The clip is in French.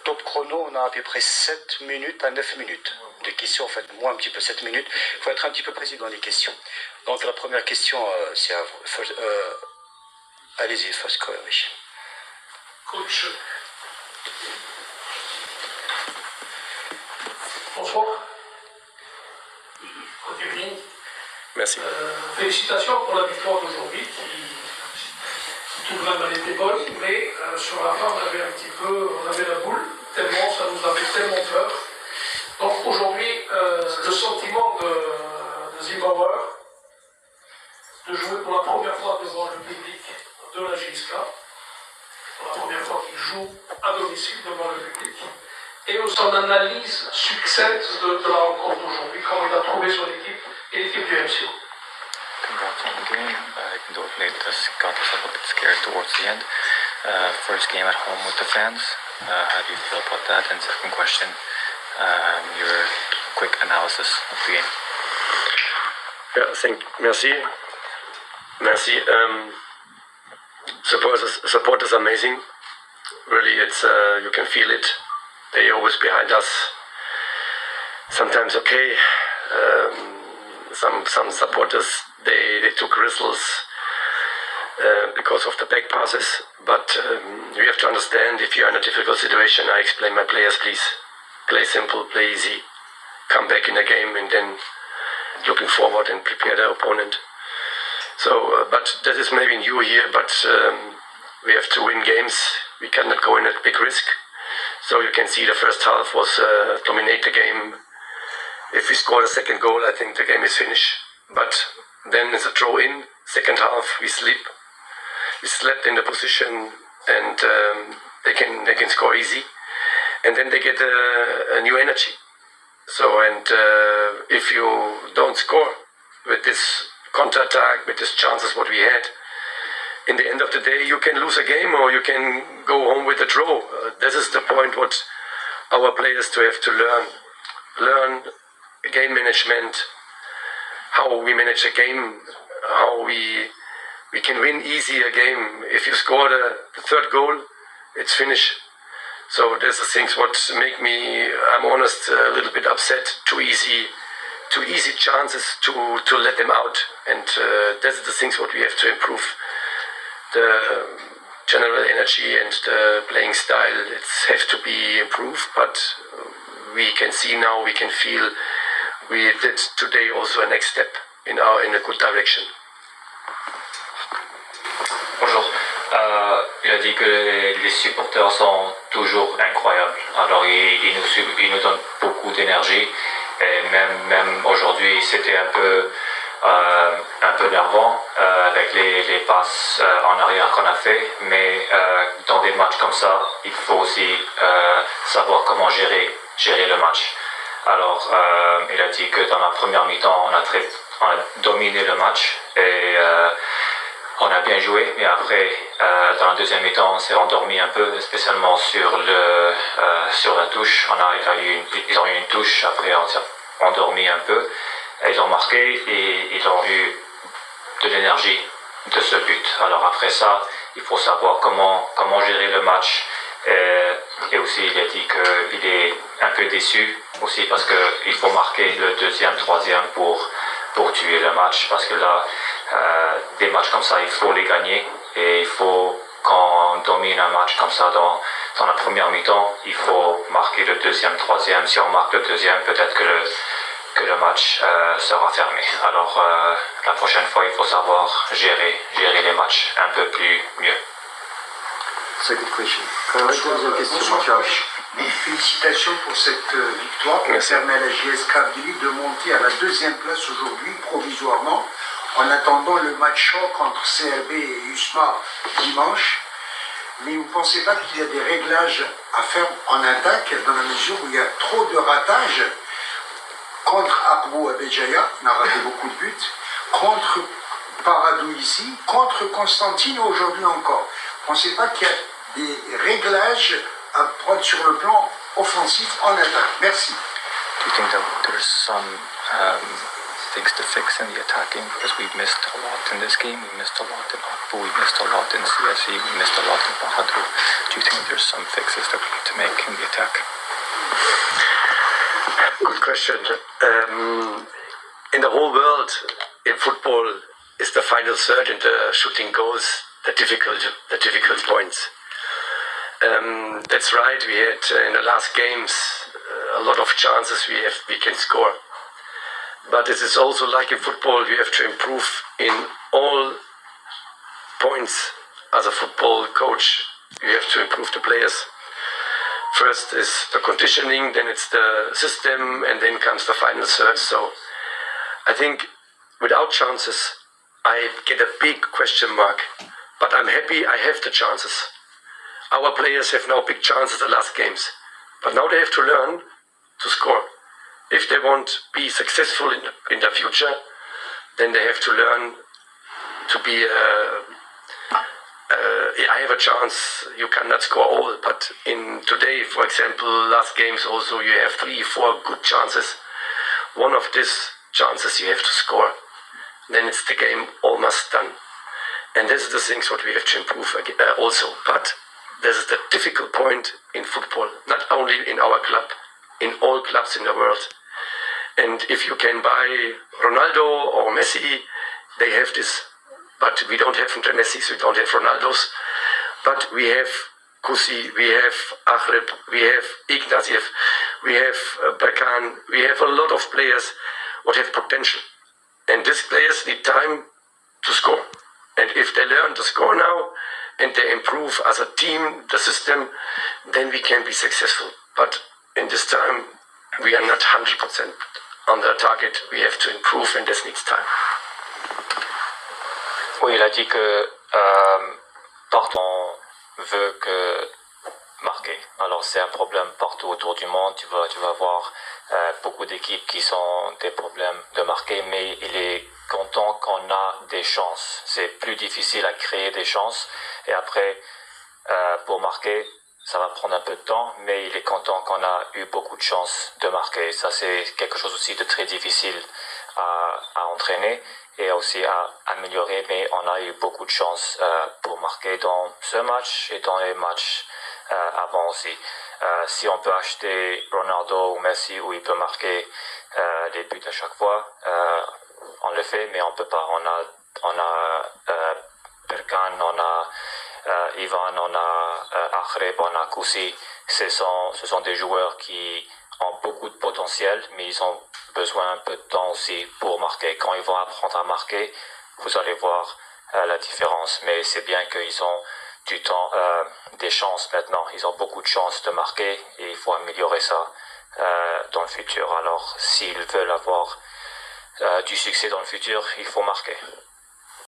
Top chrono, on a à peu près 7 minutes à 9 minutes. Des questions, en fait, moins un petit peu 7 minutes. Il faut être un petit peu précis dans les questions. Donc la première question, c'est à vous. Allez-y, first call, oui. Coach. Bonsoir. Good evening. Merci. Félicitations pour la victoire d'aujourd'hui qui tout de même elle était bonne, mais sur la fin on avait la boule, tellement ça nous avait tellement peur. Donc aujourd'hui, le sentiment de Zimbabwe de jouer pour la première fois devant le public de la GSK, pour la première fois qu'il joue à domicile devant le public, et son analyse succincte de la rencontre d'aujourd'hui, comment il a trouvé son équipe et l'équipe du MCO. Congrats on the game, even though it made us got us a little bit scared towards the end. First game at home with the fans, how do you feel about that? And second question, your quick analysis of the game. Yeah, merci. Merci. Support is amazing. Really, it's you can feel it. They're always behind us. Sometimes okay. Some supporters they took risks because of the back passes. But you have to understand, if you're in a difficult situation, I explain my players, please play simple, play easy, come back in the game, and then looking forward and prepare the opponent. So, but that is maybe new here, but we have to win games. We cannot go in at big risk. So you can see the first half was dominate the game. If we score the second goal, I think the game is finished. But then it's a throw in. Second half, we slept in the position, and they can score easy. And then they get a new energy. So, and if you don't score with this counter-attack, with these chances what we had, in the end of the day, you can lose a game or you can go home with a draw. This is the point what our players have to learn game management, how we manage a game, how we can win easy a game. If you score the third goal, it's finished. So there's the things what make me, I'm honest, a little bit upset. Too easy chances to let them out, and that's the things what we have to improve. The general energy and the playing style, it has to be improved, but we can see now, we can feel we did today also a next step in a good direction. Bonjour. Il a dit que les supporters sont toujours incroyables. Alors il nous donne beaucoup d'énergie. Et même aujourd'hui, c'était un peu nervant avec les passes en arrière qu'on a fait. Mais dans des matchs comme ça, il faut aussi savoir comment gérer le match. Alors, il a dit que dans la première mi-temps, on a dominé le match et on a bien joué, mais après, dans la deuxième mi-temps, on s'est endormi un peu, spécialement sur la touche. Ils ont eu une touche, après on s'est endormi un peu. Et ils ont marqué et ils ont eu de l'énergie de ce but. Alors après ça, il faut savoir comment gérer le match. Et aussi, il a dit qu'il est un peu déçu aussi parce qu'il faut marquer le deuxième, troisième pour tuer le match, parce que là, des matchs comme ça, il faut les gagner, et il faut, quand on domine un match comme ça dans la première mi-temps, il faut marquer le deuxième, troisième. Si on marque le deuxième, peut-être que le match sera fermé. Alors la prochaine fois, il faut savoir gérer les matchs un peu mieux. C'est une question. Deuxième question, félicitations pour cette victoire qui permet à la JS Kabylie de monter à la deuxième place aujourd'hui, provisoirement, en attendant le match choc entre CRB et USMA dimanche. Mais vous ne pensez pas qu'il y a des réglages à faire en attaque, dans la mesure où il y a trop de ratages contre Akbou Abedjaya, on a raté beaucoup de buts, contre Paradou ici, contre Constantine aujourd'hui encore. Vous ne pensez pas qu'il y a des réglages à prendre sur le plan offensif en attaque? Merci. Do you think that there's some things to fix in the attacking, because we've missed a lot in this game. We missed a lot in Akpo, we missed a lot in CSE, we missed a lot in Bahadur. Do you think there's some fixes that we need to make in the attack? Good question. In the whole world, in football, is the final third and the shooting goals the difficult points. That's right. We had in the last games a lot of chances we can score. But it is also like in football, we have to improve in all points. As a football coach, you have to improve the players. First is the conditioning, then it's the system, and then comes the final third. So I think without chances, I get a big question mark. But I'm happy I have the chances. Our players have now big chances the last games. But now they have to learn to score. If they want to be successful in the future, then they have to learn to be I have a chance, you cannot score all, but in today, for example, last games also, you have 3-4 good chances. One of these chances you have to score. Then it's the game almost done. And this is the things what we have to improve also. But this is the difficult point in football, not only in our club, in all clubs in the world. And if you can buy Ronaldo or Messi, they have this. But we don't have Messis, we don't have Ronaldos. But we have Kusi, we have Akhrep, we have Ignatiev, we have Berkan, we have a lot of players what have potential. And these players need time to score. And if they learn to score now, and they improve as a team, the system, then we can be successful. But in this time, we are not 100% on the target. We have to improve, and this needs time. Oui, il a dit que partout on veut que marquer. Alors c'est un problème partout autour du monde. Tu vas voir beaucoup d'équipes qui ont des problèmes de marquer, mais il est content qu'on a des chances. C'est plus difficile à créer des chances. Et après, pour marquer, ça va prendre un peu de temps, mais il est content qu'on a eu beaucoup de chances de marquer. Ça, c'est quelque chose aussi de très difficile à entraîner et aussi à améliorer, mais on a eu beaucoup de chances pour marquer dans ce match et dans les matchs avant aussi. Si on peut acheter Ronaldo ou Messi où il peut marquer des buts à chaque fois, on le fait, mais on peut pas. On a Berkan, on a Ivan, on a Akhrep, on a Kusi. Ce sont des joueurs qui ont beaucoup de potentiel, mais ils ont besoin un peu de temps aussi pour marquer. Quand ils vont apprendre à marquer, vous allez voir la différence. Mais c'est bien qu'ils ont du temps, des chances maintenant. Ils ont beaucoup de chances de marquer et il faut améliorer ça dans le futur. Alors, s'ils veulent avoir du succès dans le futur, il faut marquer.